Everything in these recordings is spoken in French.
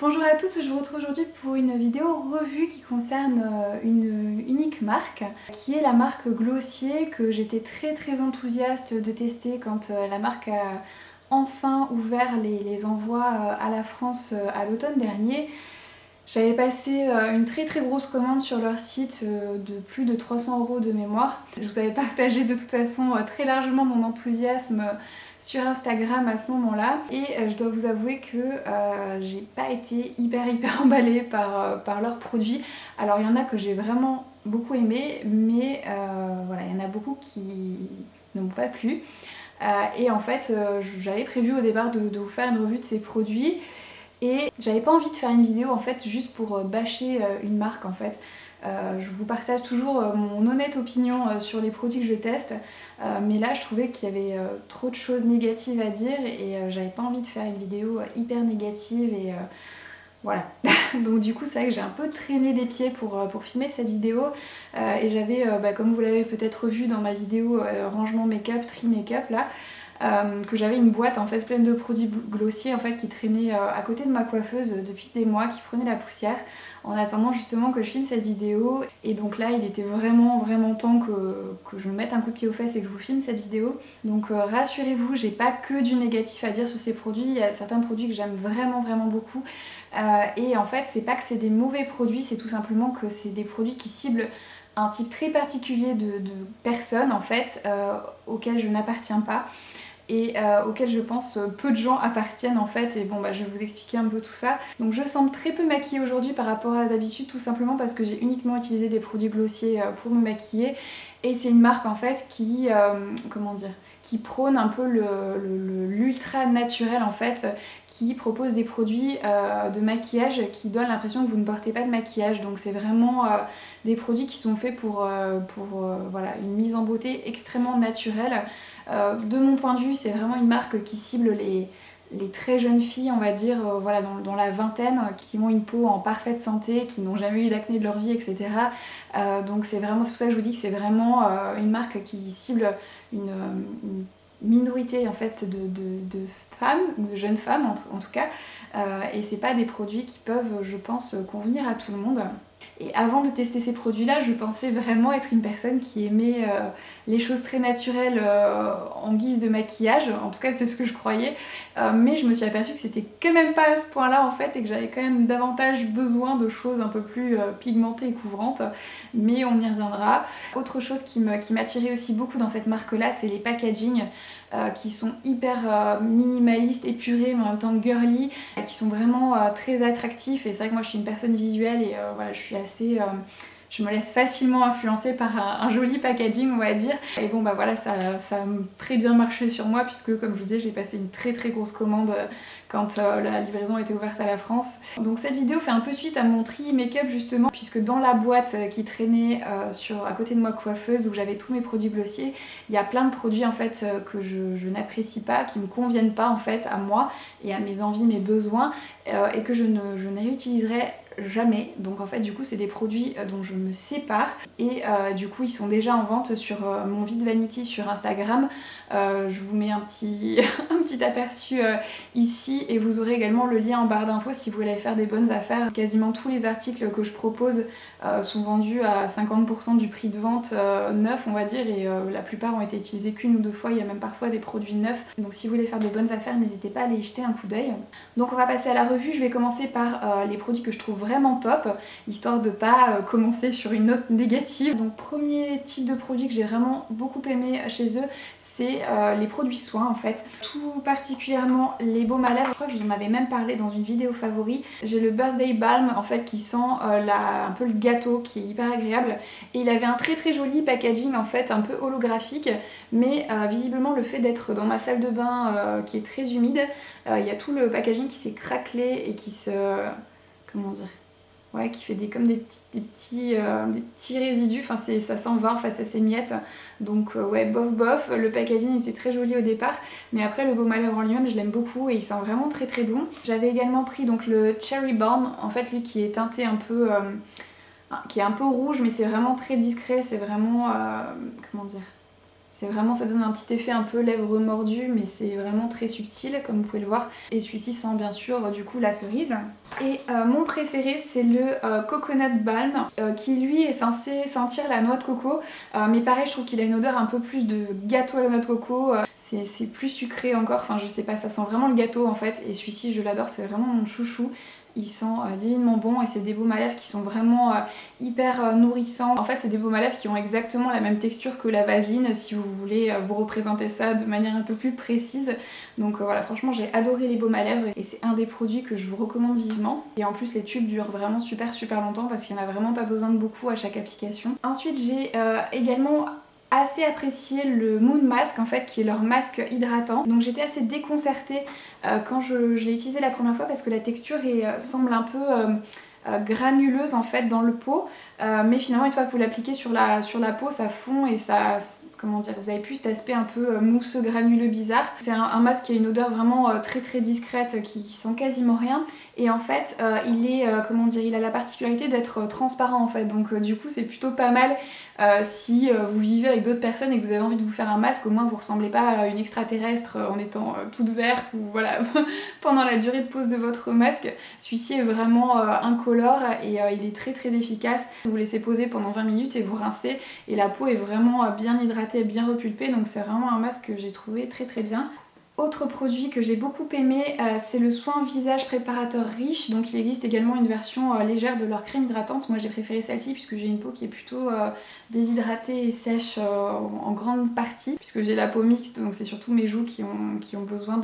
Bonjour à tous, je vous retrouve aujourd'hui pour une vidéo revue qui concerne une unique marque qui est la marque Glossier, que j'étais très enthousiaste de tester quand la marque a enfin ouvert les envois à la France à l'automne dernier. J'avais passé une très grosse commande sur leur site de plus de 300 € de mémoire. Je vous avais partagé de toute façon très largement mon enthousiasme sur Instagram à ce moment-là, et je dois vous avouer que j'ai pas été hyper emballée par leurs produits. Alors il y en a que j'ai vraiment beaucoup aimé, mais voilà, il y en a beaucoup qui ne m'ont pas plu. Et en fait, j'avais prévu au départ de vous faire une revue de ces produits. Et j'avais pas envie de faire une vidéo en fait juste pour bâcher une marque en fait. Je vous partage toujours mon honnête opinion sur les produits que je teste, mais là je trouvais qu'il y avait trop de choses négatives à dire et j'avais pas envie de faire une vidéo hyper négative et voilà. Donc du coup c'est vrai que j'ai un peu traîné des pieds pour filmer cette vidéo et j'avais, comme vous l'avez peut-être vu dans ma vidéo rangement make-up, tri make-up là, que j'avais une boîte en fait pleine de produits Glossier en fait qui traînait à côté de ma coiffeuse depuis des mois, qui prenait la poussière en attendant justement que je filme cette vidéo. Et donc là il était vraiment temps que je me mette un coup de pied aux fesses et que je vous filme cette vidéo. Donc rassurez-vous, j'ai pas que du négatif à dire sur ces produits, il y a certains produits que j'aime vraiment beaucoup. Et en fait c'est pas que c'est des mauvais produits, c'est tout simplement que c'est des produits qui ciblent un type très particulier de personnes en fait, auxquelles je n'appartiens pas et auquel je pense peu de gens appartiennent en fait. Et bon je vais vous expliquer un peu tout ça. Donc je semble très peu maquillée aujourd'hui par rapport à d'habitude, tout simplement parce que j'ai uniquement utilisé des produits Glossier pour me maquiller, et c'est une marque en fait qui qui prône un peu l'ultra naturel en fait, qui propose des produits de maquillage qui donnent l'impression que vous ne portez pas de maquillage. Donc c'est vraiment des produits qui sont faits pour voilà, une mise en beauté extrêmement naturelle. De mon point de vue, c'est vraiment une marque qui cible les très jeunes filles, on va dire, voilà, dans la vingtaine, qui ont une peau en parfaite santé, qui n'ont jamais eu d'acné de leur vie, etc. Donc c'est pour ça que je vous dis que c'est vraiment une marque qui cible une minorité en fait de femmes, ou de jeunes femmes en tout cas, et c'est pas des produits qui peuvent, je pense, convenir à tout le monde. Et avant de tester ces produits-là, je pensais vraiment être une personne qui aimait les choses très naturelles en guise de maquillage. En tout cas, c'est ce que je croyais. Mais je me suis aperçue que c'était quand même pas à ce point-là en fait, et que j'avais quand même davantage besoin de choses un peu plus pigmentées et couvrantes. Mais on y reviendra. Autre chose qui m'attirait aussi beaucoup dans cette marque-là, c'est les packaging. Qui sont hyper minimalistes, épurés, mais en même temps girly, qui sont vraiment très attractifs. Et c'est vrai que moi je suis une personne visuelle et voilà, je me laisse facilement influencer par un joli packaging, on va dire. Et bon voilà, ça a très bien marché sur moi, puisque comme je vous disais, j'ai passé une très grosse commande quand la livraison était ouverte à la France. Donc cette vidéo fait un peu suite à mon tri make-up justement, puisque dans la boîte qui traînait à côté de ma coiffeuse, où j'avais tous mes produits Glossier, il y a plein de produits en fait que je n'apprécie pas, qui me conviennent pas en fait à moi et à mes envies, mes besoins, et que je ne réutiliserai jamais. Donc en fait du coup c'est des produits dont je me sépare, et du coup ils sont déjà en vente sur mon vide vanity sur Instagram. Je vous mets un petit aperçu ici, et vous aurez également le lien en barre d'infos si vous voulez faire des bonnes affaires. Quasiment tous les articles que je propose sont vendus à 50% du prix de vente neuf, on va dire, et la plupart ont été utilisés qu'une ou deux fois. Il y a même parfois des produits neufs, donc si vous voulez faire de bonnes affaires, n'hésitez pas à aller y jeter un coup d'œil. Donc on va passer à la revue. Je vais commencer par les produits que je trouve vraiment top, histoire de pas commencer sur une note négative. Donc premier type de produit que j'ai vraiment beaucoup aimé chez eux, c'est les produits soins en fait, tout particulièrement les baumes à lèvres. Je crois que je vous en avais même parlé dans une vidéo favori. J'ai le Birthday Balm en fait qui sent un peu le gâteau, qui est hyper agréable, et il avait un très joli packaging en fait, un peu holographique, mais visiblement le fait d'être dans ma salle de bain qui est très humide, il y a tout le packaging qui s'est craquelé et qui se... comment dire, ouais, qui fait comme des petits résidus. Enfin ça s'en va en fait, ça s'émiette. Donc ouais, bof, le packaging était très joli au départ, mais après le baume à lèvres en lui-même je l'aime beaucoup et il sent vraiment très bon. J'avais également pris donc le Cherry Balm, en fait lui qui est teinté un peu qui est un peu rouge, mais c'est vraiment très discret, c'est vraiment comment dire, C'est vraiment, ça donne un petit effet un peu lèvres mordues, mais c'est vraiment très subtil comme vous pouvez le voir. Et celui-ci sent bien sûr du coup la cerise. Et mon préféré c'est le Coconut Balm qui lui est censé sentir la noix de coco. Mais pareil, je trouve qu'il a une odeur un peu plus de gâteau à la noix de coco. C'est plus sucré encore, enfin je sais pas, ça sent vraiment le gâteau en fait. Et celui-ci je l'adore, c'est vraiment mon chouchou. Il sent divinement bon et c'est des baumes à lèvres qui sont vraiment hyper nourrissants. En fait c'est des baumes à lèvres qui ont exactement la même texture que la vaseline si vous voulez vous représenter ça de manière un peu plus précise. Donc voilà, franchement j'ai adoré les baumes à lèvres et c'est un des produits que je vous recommande vivement. Et en plus les tubes durent vraiment super longtemps parce qu'il n'y en a vraiment pas besoin de beaucoup à chaque application. Ensuite j'ai également assez apprécié le Moon Mask en fait, qui est leur masque hydratant. Donc j'étais assez déconcertée quand je l'ai utilisé la première fois parce que la texture semble un peu granuleuse en fait dans le pot, mais finalement une fois que vous l'appliquez sur la peau ça fond et ça, comment dire, vous avez plus cet aspect un peu mousseux granuleux bizarre. C'est un masque qui a une odeur vraiment très discrète qui sent quasiment rien et en fait comment dire, il a la particularité d'être transparent en fait, donc du coup c'est plutôt pas mal si vous vivez avec d'autres personnes et que vous avez envie de vous faire un masque, au moins vous ressemblez pas à une extraterrestre en étant toute verte ou voilà pendant la durée de pose de votre masque. Celui-ci est vraiment incolore et il est très efficace. Vous laissez poser pendant 20 minutes et vous rincez et la peau est vraiment bien hydratée et bien repulpée, donc c'est vraiment un masque que j'ai trouvé très bien. Autre produit que j'ai beaucoup aimé, c'est le soin visage préparateur riche. Donc il existe également une version légère de leur crème hydratante. Moi j'ai préféré celle-ci puisque j'ai une peau qui est plutôt déshydratée et sèche en grande partie, puisque j'ai la peau mixte, donc c'est surtout mes joues qui ont besoin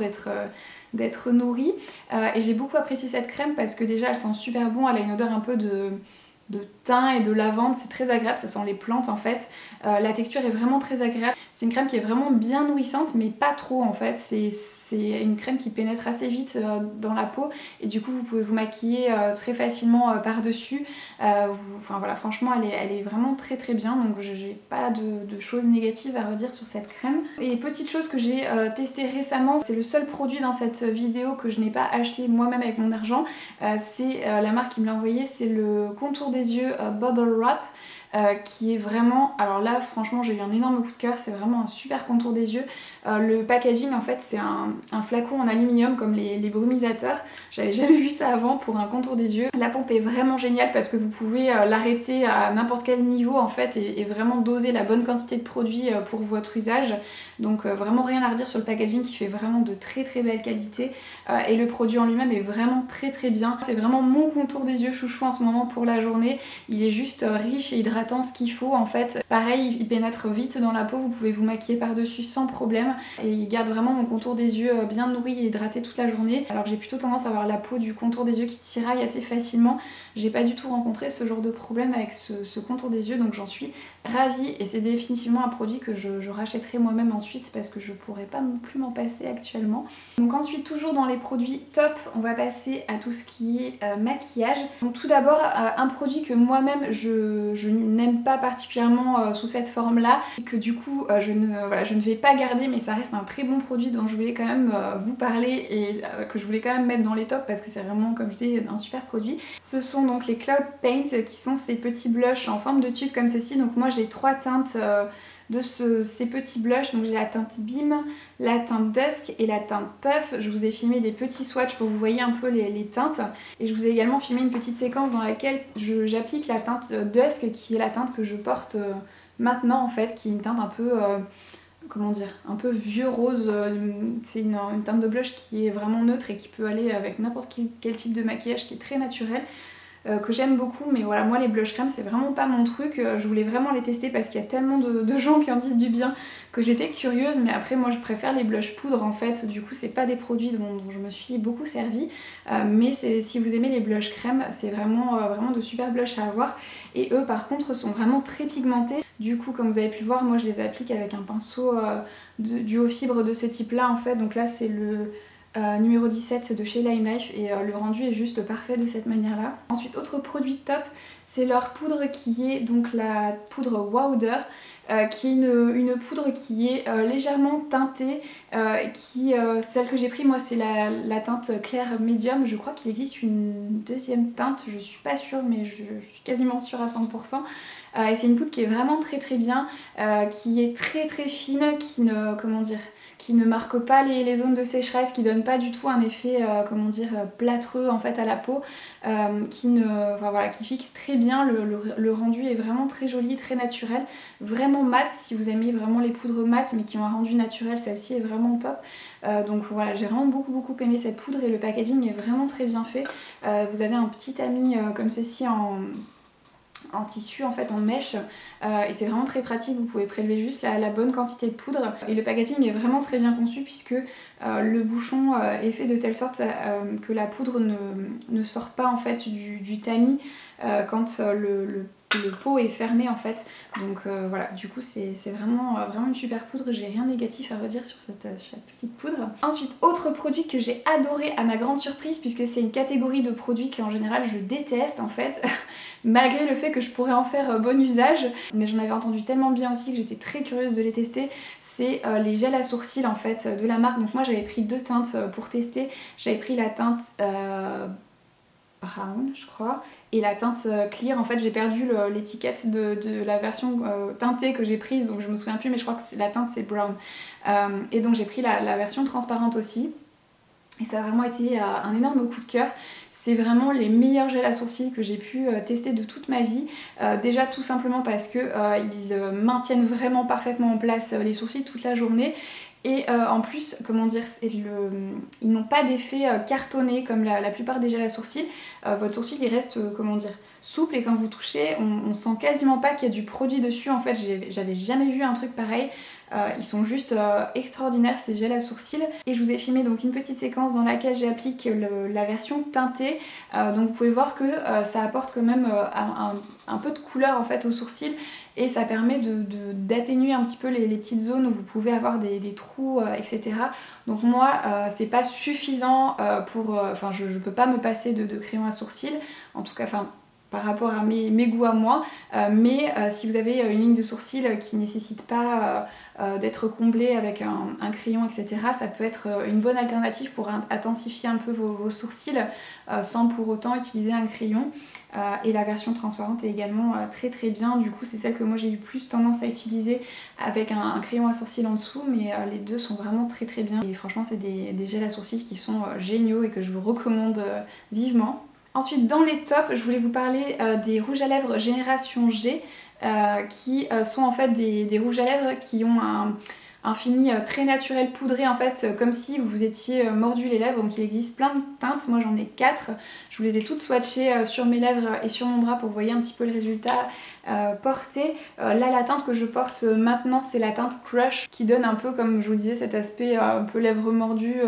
d'être nourries. Et j'ai beaucoup apprécié cette crème parce que déjà elle sent super bon, elle a une odeur un peu de thym et de lavande, c'est très agréable, ça sent les plantes en fait. La texture est vraiment très agréable. C'est une crème qui est vraiment bien nourrissante mais pas trop en fait. C'est une crème qui pénètre assez vite dans la peau et du coup vous pouvez vous maquiller très facilement par-dessus. Enfin voilà, franchement elle est vraiment très bien, donc j'ai pas de choses négatives à redire sur cette crème. Et petite chose que j'ai testée récemment, c'est le seul produit dans cette vidéo que je n'ai pas acheté moi-même avec mon argent. C'est la marque qui me l'a envoyé, c'est le contour des yeux Bubble Wrap. Qui est vraiment, alors là franchement j'ai eu un énorme coup de cœur, c'est vraiment un super contour des yeux. Le packaging en fait c'est un flacon en aluminium comme les brumisateurs, j'avais jamais vu ça avant pour un contour des yeux. La pompe est vraiment géniale parce que vous pouvez l'arrêter à n'importe quel niveau en fait et vraiment doser la bonne quantité de produit pour votre usage. Donc vraiment rien à redire sur le packaging qui fait vraiment de très belle qualité et le produit en lui-même est vraiment très bien. C'est vraiment mon contour des yeux chouchou en ce moment pour la journée, il est juste riche et hydratant ce qu'il faut en fait. Pareil, il pénètre vite dans la peau, vous pouvez vous maquiller par-dessus sans problème et il garde vraiment mon contour des yeux bien nourri et hydraté toute la journée. Alors j'ai plutôt tendance à avoir la peau du contour des yeux qui tiraille assez facilement. J'ai pas du tout rencontré ce genre de problème avec ce contour des yeux, donc j'en suis ravie et c'est définitivement un produit que je rachèterai moi-même ensuite parce que je pourrais pas non plus m'en passer actuellement. Donc ensuite, toujours dans les produits top, on va passer à tout ce qui est maquillage. Donc tout d'abord un produit que moi-même je n'aime pas particulièrement sous cette forme là et que du coup je ne vais pas garder, mais ça reste un très bon produit dont je voulais quand même vous parler et que je voulais quand même mettre dans les tops parce que c'est vraiment, comme je dis, un super produit. Ce sont donc les Cloud Paint qui sont ces petits blushs en forme de tube comme ceci. Donc moi j'ai trois teintes de ces petits blushs, donc j'ai la teinte Beam, la teinte Dusk et la teinte Puff. Je vous ai filmé des petits swatchs pour que vous voyez un peu les teintes et je vous ai également filmé une petite séquence dans laquelle j'applique la teinte Dusk qui est la teinte que je porte maintenant en fait, qui est une teinte un peu comment dire, un peu vieux rose. C'est une teinte de blush qui est vraiment neutre et qui peut aller avec n'importe quel type de maquillage, qui est très naturel. Que j'aime beaucoup, mais voilà, moi les blush crème c'est vraiment pas mon truc. Je voulais vraiment les tester parce qu'il y a tellement de gens qui en disent du bien que j'étais curieuse, mais après moi je préfère les blush poudre en fait, du coup c'est pas des produits dont je me suis beaucoup servie, mais si vous aimez les blush crème, c'est vraiment de super blush à avoir, et eux par contre sont vraiment très pigmentés. Du coup comme vous avez pu le voir, moi je les applique avec un pinceau du haut fibre de ce type là en fait, donc là c'est le numéro 17 de chez Lime Life et le rendu est juste parfait de cette manière-là. Ensuite, autre produit top, c'est leur poudre qui est donc la poudre Wowder. Qui est une poudre qui est légèrement teintée, celle que j'ai pris moi c'est la teinte claire médium, je crois qu'il existe une deuxième teinte, je suis pas sûre mais je suis quasiment sûre à 100%. Et c'est une poudre qui est vraiment très très bien, qui est très très fine, qui ne marque pas les zones de sécheresse, qui donne pas du tout un effet plâtreux en fait à la peau, qui fixe très bien, le rendu est vraiment très joli, très naturel, vraiment mat. Si vous aimez vraiment les poudres mates mais qui ont un rendu naturel, celle-ci est vraiment top. Donc voilà, j'ai vraiment beaucoup aimé cette poudre et le packaging est vraiment très bien fait. Vous avez un petit tamis comme ceci en tissu en fait, en mèche, et c'est vraiment très pratique, vous pouvez prélever juste la bonne quantité de poudre et le packaging est vraiment très bien conçu puisque le bouchon est fait de telle sorte que la poudre ne sort pas en fait du tamis quand le pot est fermé en fait, donc voilà, du coup c'est vraiment une super poudre, j'ai rien de négatif à redire sur cette petite poudre. Ensuite, autre produit que j'ai adoré à ma grande surprise, puisque c'est une catégorie de produits qu'en général je déteste en fait malgré le fait que je pourrais en faire bon usage, mais j'en avais entendu tellement bien aussi que j'étais très curieuse de les tester. C'est les gels à sourcils en fait de la marque. Donc moi j'avais pris deux teintes pour tester, j'avais pris la teinte brown je crois et la teinte clear. En fait j'ai perdu l'étiquette de la version teintée que j'ai prise, donc je me souviens plus, mais je crois que la teinte c'est brown, et donc j'ai pris la version transparente aussi et ça a vraiment été un énorme coup de cœur. C'est vraiment les meilleurs gels à sourcils que j'ai pu tester de toute ma vie. Déjà tout simplement parce que ils maintiennent vraiment parfaitement en place les sourcils toute la journée. Et en plus, ils n'ont pas d'effet cartonné comme la plupart des gels à sourcils. Votre sourcil il reste souple et quand vous touchez, on sent quasiment pas qu'il y a du produit dessus. En fait, j'avais jamais vu un truc pareil. Ils sont juste extraordinaires ces gels à sourcils. Et je vous ai filmé donc une petite séquence dans laquelle j'applique la version teintée. Donc vous pouvez voir que ça apporte quand même un peu de couleur en fait aux sourcils et ça permet d'atténuer un petit peu les petites zones où vous pouvez avoir des trous, etc. Donc moi c'est pas suffisant je peux pas me passer de crayon à sourcils, en tout cas par rapport à mes goûts à moi, mais si vous avez une ligne de sourcils qui nécessite pas d'être comblée avec un crayon, etc., ça peut être une bonne alternative pour intensifier un peu vos sourcils sans pour autant utiliser un crayon. Et la version transparente est également très très bien, du coup c'est celle que moi j'ai eu plus tendance à utiliser avec un crayon à sourcils en dessous, mais les deux sont vraiment très très bien et franchement c'est des gels à sourcils qui sont géniaux et que je vous recommande vivement. Ensuite dans les tops, je voulais vous parler des rouges à lèvres Génération G qui sont en fait des rouges à lèvres qui ont un fini très naturel poudré en fait, comme si vous vous étiez mordu les lèvres. Donc il existe plein de teintes, moi j'en ai 4, je vous les ai toutes swatchées sur mes lèvres et sur mon bras pour que vous voyez un petit peu le résultat porté. Là la teinte que je porte maintenant c'est la teinte Crush qui donne un peu, comme je vous disais, cet aspect un peu lèvres mordues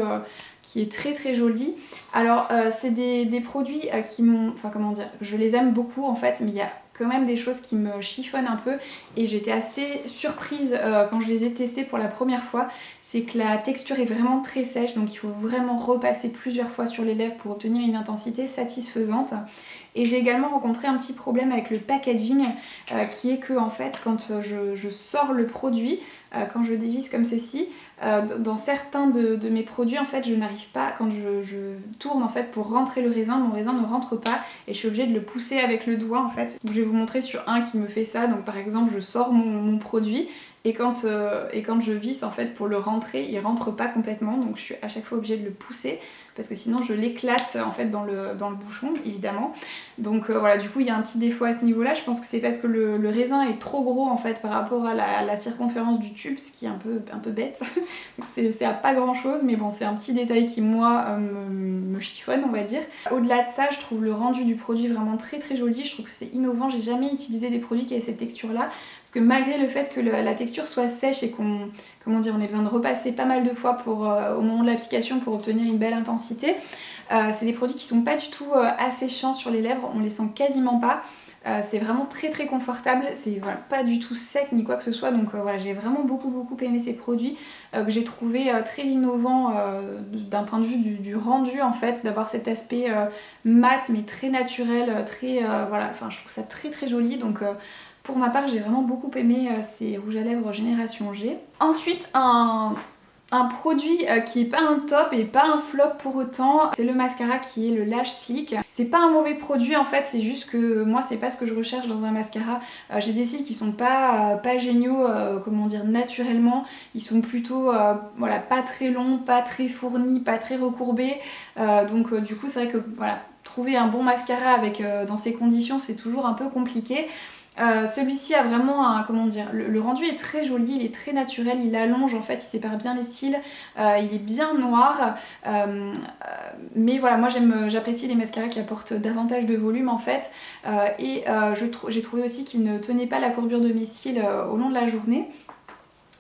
qui est très très joli. Alors c'est des produits qui m'ont, je les aime beaucoup en fait, mais il y a quand même des choses qui me chiffonnent un peu et j'étais assez surprise quand je les ai testés pour la première fois. C'est que la texture est vraiment très sèche, donc il faut vraiment repasser plusieurs fois sur les lèvres pour obtenir une intensité satisfaisante. Et j'ai également rencontré un petit problème avec le packaging qui est que en fait quand je sors le produit, quand je dévisse comme ceci, dans certains de mes produits en fait je n'arrive pas, quand je tourne en fait pour rentrer le raisin, mon raisin ne rentre pas et je suis obligée de le pousser avec le doigt en fait. Donc, je vais vous montrer sur un qui me fait ça. Donc par exemple je sors mon produit et quand je visse en fait pour le rentrer, il rentre pas complètement, donc je suis à chaque fois obligée de le pousser parce que sinon je l'éclate en fait dans le bouchon évidemment. Donc voilà, du coup il y a un petit défaut à ce niveau là. Je pense que c'est parce que le raisin est trop gros en fait par rapport à la circonférence du tube, ce qui est un peu bête. C'est à pas grand chose, mais bon c'est un petit détail qui moi me chiffonne on va dire. Au-delà de ça, je trouve le rendu du produit vraiment très très joli, je trouve que c'est innovant. J'ai jamais utilisé des produits qui avaient cette texture là, parce que malgré le fait que la texture soit sèche et qu'on ait besoin de repasser pas mal de fois au moment de l'application pour obtenir une belle intensité, c'est des produits qui sont pas du tout asséchants sur les lèvres, on les sent quasiment pas. C'est vraiment très confortable, c'est voilà, pas du tout sec ni quoi que ce soit, donc voilà, j'ai vraiment beaucoup aimé ces produits que j'ai trouvé très innovants d'un point de vue du rendu en fait, d'avoir cet aspect mat mais très naturel, très voilà, enfin je trouve ça très joli, donc pour ma part j'ai vraiment beaucoup aimé ces rouges à lèvres Génération G. Ensuite un produit qui est pas un top et pas un flop pour autant, c'est le mascara qui est le Lash Slick. C'est pas un mauvais produit en fait, c'est juste que moi c'est pas ce que je recherche dans un mascara. J'ai des cils qui sont pas géniaux, comment dire, naturellement. Ils sont plutôt voilà, pas très longs, pas très fournis, pas très recourbés. Donc du coup c'est vrai que voilà, trouver un bon mascara avec, dans ces conditions c'est toujours un peu compliqué. Celui-ci a vraiment un, comment dire, le rendu est très joli, il est très naturel, il allonge en fait, il sépare bien les cils, il est bien noir, mais voilà, moi j'apprécie les mascaras qui apportent davantage de volume en fait, et j'ai trouvé aussi qu'il ne tenait pas la courbure de mes cils au long de la journée.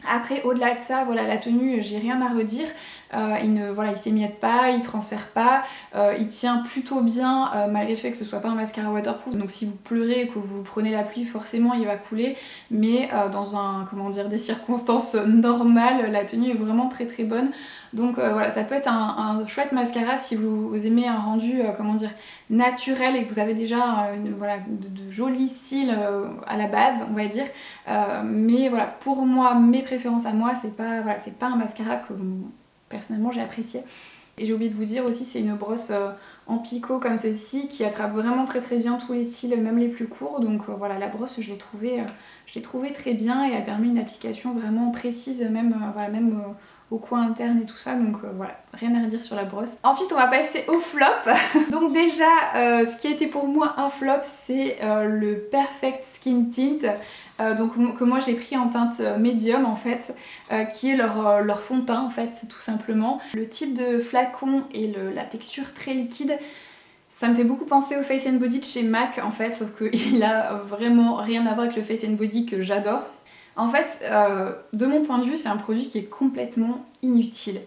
Après, au-delà de ça, voilà, la tenue, j'ai rien à redire. Il s'émiette pas, il transfère pas, il tient plutôt bien malgré le fait que ce soit pas un mascara waterproof. Donc si vous pleurez et que vous prenez la pluie, forcément il va couler. Mais dans des circonstances normales, la tenue est vraiment très bonne. Donc voilà, ça peut être un chouette mascara si vous aimez un rendu, naturel et que vous avez déjà de jolis cils à la base, on va dire. Mais voilà, pour moi, mes préférences à moi, c'est pas un mascara que personnellement j'ai apprécié. Et j'ai oublié de vous dire aussi, c'est une brosse en picot comme celle-ci qui attrape vraiment très bien tous les cils, même les plus courts. Donc voilà, la brosse je l'ai trouvée très bien et elle permet une application vraiment précise, même au coin interne et tout ça, donc voilà, rien à redire sur la brosse. Ensuite on va passer au flop. Donc déjà ce qui a été pour moi un flop, c'est le Perfect Skin Tint, que moi j'ai pris en teinte médium en fait, qui est leur fond de teint en fait, tout simplement. Le type de flacon et la texture très liquide, ça me fait beaucoup penser au Face and Body de chez MAC en fait, sauf qu'il a vraiment rien à voir avec le Face and Body que j'adore. En fait, de mon point de vue, c'est un produit qui est complètement inutile.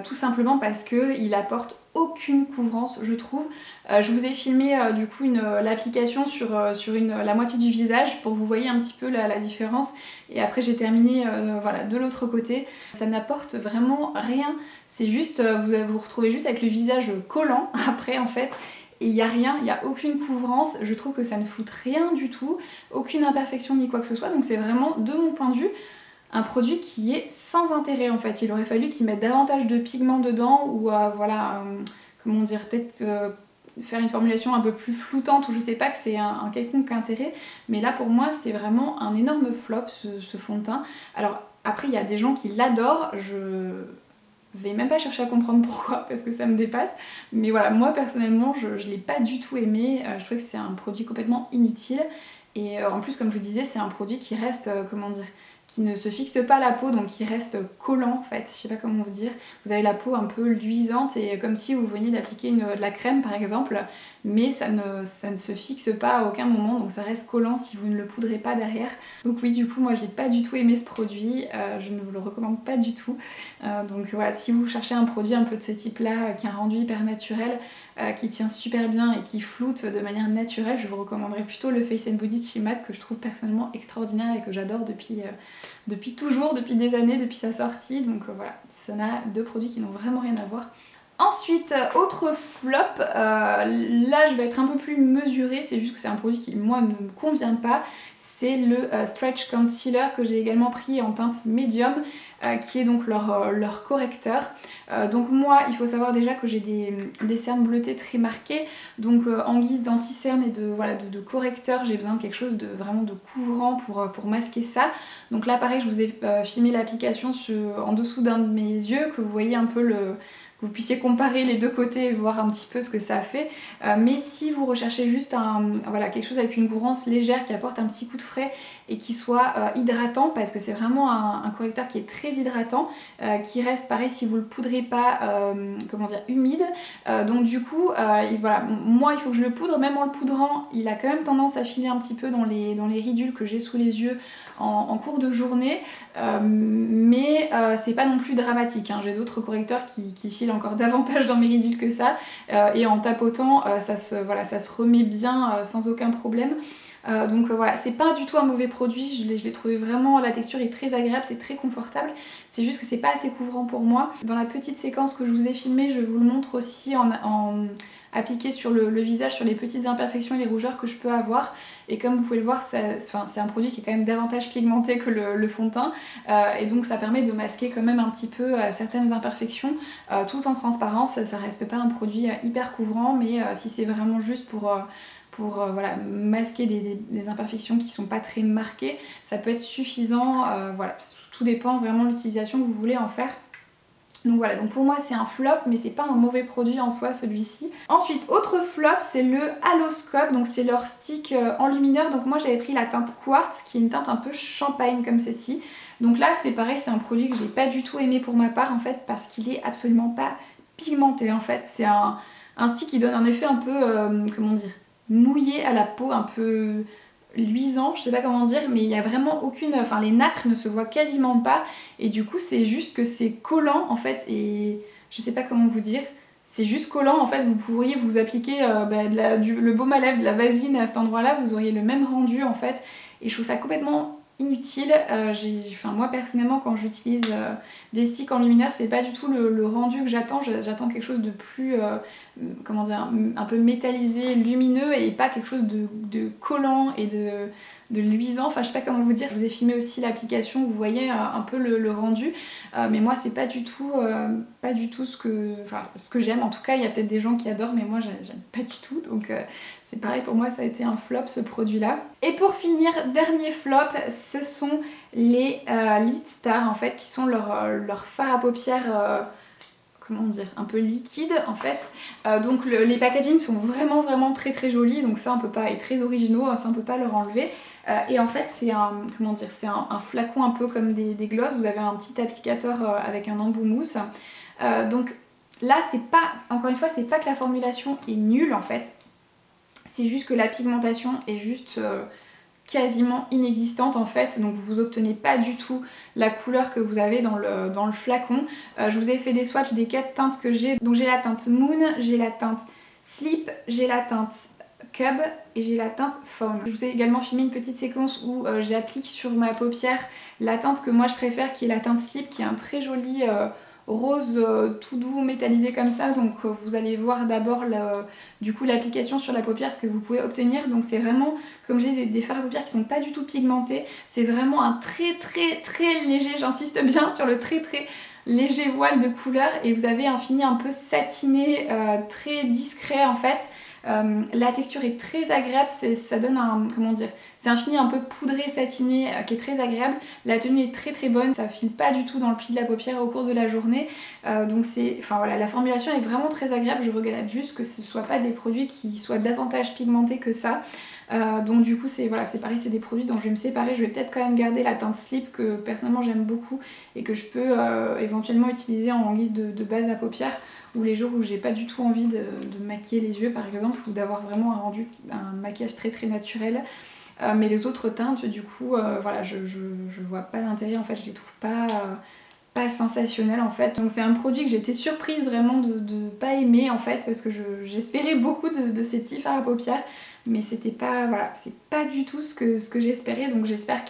Tout simplement parce qu'il apporte aucune couvrance, je trouve. Je vous ai filmé du coup l'application sur la moitié du visage pour que vous voyez un petit peu la différence. Et après j'ai terminé de l'autre côté. Ça n'apporte vraiment rien. C'est juste, vous retrouvez juste avec le visage collant après en fait. Et il n'y a rien, il n'y a aucune couvrance, je trouve que ça ne floute rien du tout, aucune imperfection ni quoi que ce soit, donc c'est vraiment, de mon point de vue, un produit qui est sans intérêt en fait. Il aurait fallu qu'ils mettent davantage de pigments dedans ou peut-être faire une formulation un peu plus floutante, ou je sais pas que c'est un quelconque intérêt, mais là pour moi c'est vraiment un énorme flop ce fond de teint. Alors après il y a des gens qui l'adorent, je vais même pas chercher à comprendre pourquoi parce que ça me dépasse, mais voilà, moi personnellement je l'ai pas du tout aimé, je trouve que c'est un produit complètement inutile et en plus comme je vous disais c'est un produit qui reste, qui ne se fixe pas à la peau, donc qui reste collant en fait, je sais pas comment vous dire. Vous avez la peau un peu luisante et comme si vous veniez d'appliquer de la crème par exemple, mais ça ne se fixe pas à aucun moment, donc ça reste collant si vous ne le poudrez pas derrière. Donc oui, du coup moi j'ai pas du tout aimé ce produit, je ne vous le recommande pas du tout. Donc voilà, si vous cherchez un produit un peu de ce type là, qui a un rendu hyper naturel, qui tient super bien et qui floute de manière naturelle, je vous recommanderais plutôt le Face and Body de chez MAC que je trouve personnellement extraordinaire et que j'adore depuis toujours, depuis des années, depuis sa sortie. Donc voilà, ça n'a deux produits qui n'ont vraiment rien à voir. Ensuite, autre flop, là je vais être un peu plus mesurée, c'est juste que c'est un produit qui moi ne me convient pas. C'est le Stretch Concealer que j'ai également pris en teinte médium, qui est donc leur correcteur. Donc moi, il faut savoir déjà que j'ai des cernes bleutées très marquées, donc en guise d'anti-cerne et de correcteur, j'ai besoin de quelque chose de vraiment de couvrant pour masquer ça. Donc là pareil, je vous ai filmé l'application en dessous d'un de mes yeux, que vous voyez un peu que vous puissiez comparer les deux côtés et voir un petit peu ce que ça fait. Mais si vous recherchez juste quelque chose avec une couvrance légère qui apporte un petit coup de frais et qui soit hydratant, parce que c'est vraiment un correcteur qui est très hydratant, qui reste pareil si vous le poudrez pas humide. Donc du coup, moi il faut que je le poudre, même en le poudrant, il a quand même tendance à filer un petit peu dans les ridules que j'ai sous les yeux en cours de journée, mais c'est pas non plus dramatique, hein. J'ai d'autres correcteurs qui filent encore davantage dans mes ridules que ça, et en tapotant ça se remet bien sans aucun problème. Donc voilà, c'est pas du tout un mauvais produit, je l'ai trouvé vraiment, la texture est très agréable, c'est très confortable, c'est juste que c'est pas assez couvrant pour moi. Dans la petite séquence que je vous ai filmée, je vous le montre aussi en appliqué sur le visage, sur les petites imperfections et les rougeurs que je peux avoir. Et comme vous pouvez le voir, c'est un produit qui est quand même davantage pigmenté que le fond de teint, et donc ça permet de masquer quand même un petit peu certaines imperfections, tout en transparence. Ça reste pas un produit hyper couvrant, mais si c'est vraiment juste pour voilà, masquer des imperfections qui sont pas très marquées, ça peut être suffisant. Voilà, tout dépend vraiment de l'utilisation que vous voulez en faire. Donc voilà, donc pour moi c'est un flop, mais c'est pas un mauvais produit en soi celui-ci. Ensuite, autre flop, c'est le Haloscope, donc c'est leur stick enlumineur. Donc moi j'avais pris la teinte Quartz, qui est une teinte un peu champagne comme ceci. Donc là c'est pareil, c'est un produit que j'ai pas du tout aimé pour ma part en fait, parce qu'il est absolument pas pigmenté en fait. C'est un stick qui donne un effet un peu, comment dire, mouillé à la peau, un peu luisant, je sais pas comment dire, mais il y a vraiment aucune, enfin les nacres ne se voient quasiment pas, et du coup c'est juste que c'est collant en fait, et je sais pas comment vous dire, c'est juste collant en fait. Vous pourriez vous appliquer le baume à lèvres, de la vaseline à cet endroit là, vous auriez le même rendu en fait, et je trouve ça complètement inutile. Moi personnellement quand j'utilise des sticks enlumineurs, c'est pas du tout le rendu que j'attends. J'attends quelque chose de plus, comment dire, un peu métallisé, lumineux, et pas quelque chose de collant et de luisant. Enfin je sais pas comment vous dire. Je vous ai filmé aussi l'application, vous voyez un peu le rendu, mais moi c'est pas du tout ce que j'aime. En tout cas il y a peut-être des gens qui adorent, mais moi j'aime pas du tout, donc c'est pareil, pour moi ça a été un flop ce produit là. Et pour finir, dernier flop, ce sont les Lid Star en fait, qui sont leur fard à paupières, comment dire, un peu liquide en fait. Donc les packagings sont vraiment très très jolis, donc ça on peut pas, et très originaux, ça on peut pas leur enlever. Et en fait c'est un, comment dire, c'est un flacon un peu comme des glosses. Vous avez un petit applicateur avec un embout mousse. Donc là c'est pas, encore une fois, c'est pas que la formulation est nulle en fait, c'est juste que la pigmentation est juste quasiment inexistante en fait, donc vous obtenez pas du tout la couleur que vous avez dans le flacon. Je vous ai fait des swatchs des 4 teintes que j'ai, donc j'ai la teinte Moon, j'ai la teinte Sleep, j'ai la teinte Cub et j'ai la teinte Fawn. Je vous ai également filmé une petite séquence où j'applique sur ma paupière la teinte que moi je préfère, qui est la teinte Sleep, qui est un très joli rose tout doux métallisé comme ça. Donc vous allez voir d'abord du coup l'application sur la paupière, ce que vous pouvez obtenir. Donc c'est vraiment, comme j'ai des fards à paupières qui sont pas du tout pigmentés, c'est vraiment un très léger, j'insiste bien sur le très léger voile de couleur, et vous avez un fini un peu satiné, très discret en fait. La texture est très agréable, ça donne un, comment dire, c'est un fini un peu poudré, satiné, qui est très agréable. La tenue est très bonne, ça file pas du tout dans le pli de la paupière au cours de la journée. Donc c'est, enfin voilà, la formulation est vraiment très agréable. Je regrette juste que ce soit pas des produits qui soient davantage pigmentés que ça. Donc du coup c'est, voilà, c'est pareil, c'est des produits dont je vais me séparer. Je vais peut-être quand même garder la teinte Sleep, que personnellement j'aime beaucoup et que je peux éventuellement utiliser en guise de base à paupières, ou les jours où j'ai pas du tout envie de maquiller les yeux par exemple, ou d'avoir vraiment un maquillage très naturel. Mais les autres teintes du coup voilà, je vois pas l'intérêt en fait, je les trouve pas sensationnelles en fait. Donc c'est un produit que j'ai été surprise vraiment de pas aimer en fait, parce que j'espérais beaucoup de ces petits fards à paupières, mais c'était pas, voilà, c'est pas du tout ce que j'espérais. Donc j'espère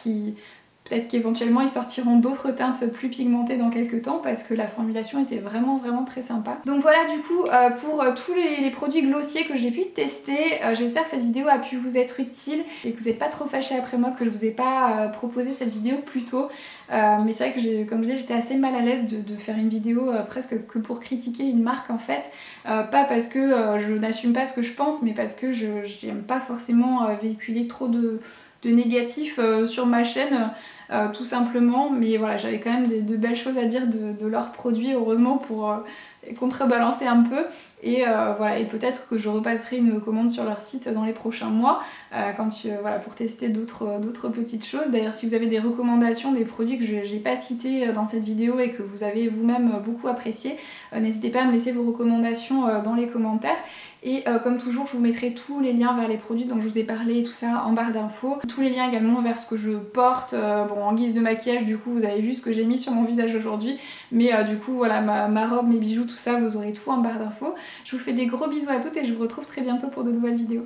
peut-être qu'éventuellement ils sortiront d'autres teintes plus pigmentées dans quelques temps, parce que la formulation était vraiment très sympa. Donc voilà du coup pour tous les produits glossiers que j'ai pu tester. J'espère que cette vidéo a pu vous être utile et que vous n'êtes pas trop fâchés après moi que je vous ai pas proposé cette vidéo plus tôt. Mais c'est vrai que comme je disais, j'étais assez mal à l'aise de faire une vidéo presque que pour critiquer une marque en fait. Pas parce que je n'assume pas ce que je pense, mais parce que j'aime pas forcément véhiculer trop de négatifs sur ma chaîne, tout simplement. Mais voilà, j'avais quand même de belles choses à dire de leurs produits, heureusement, pour contrebalancer un peu. Et voilà, et peut-être que je repasserai une commande sur leur site dans les prochains mois, voilà, pour tester d'autres petites choses. D'ailleurs, si vous avez des recommandations, des produits que j'ai pas cités dans cette vidéo et que vous avez vous-même beaucoup apprécié, n'hésitez pas à me laisser vos recommandations dans les commentaires. Et comme toujours, je vous mettrai tous les liens vers les produits dont je vous ai parlé et tout ça en barre d'infos. Tous les liens également vers ce que je porte, bon, en guise de maquillage. Du coup vous avez vu ce que j'ai mis sur mon visage aujourd'hui, mais du coup voilà, ma robe, mes bijoux, tout ça, vous aurez tout en barre d'infos. Je vous fais des gros bisous à toutes et je vous retrouve très bientôt pour de nouvelles vidéos.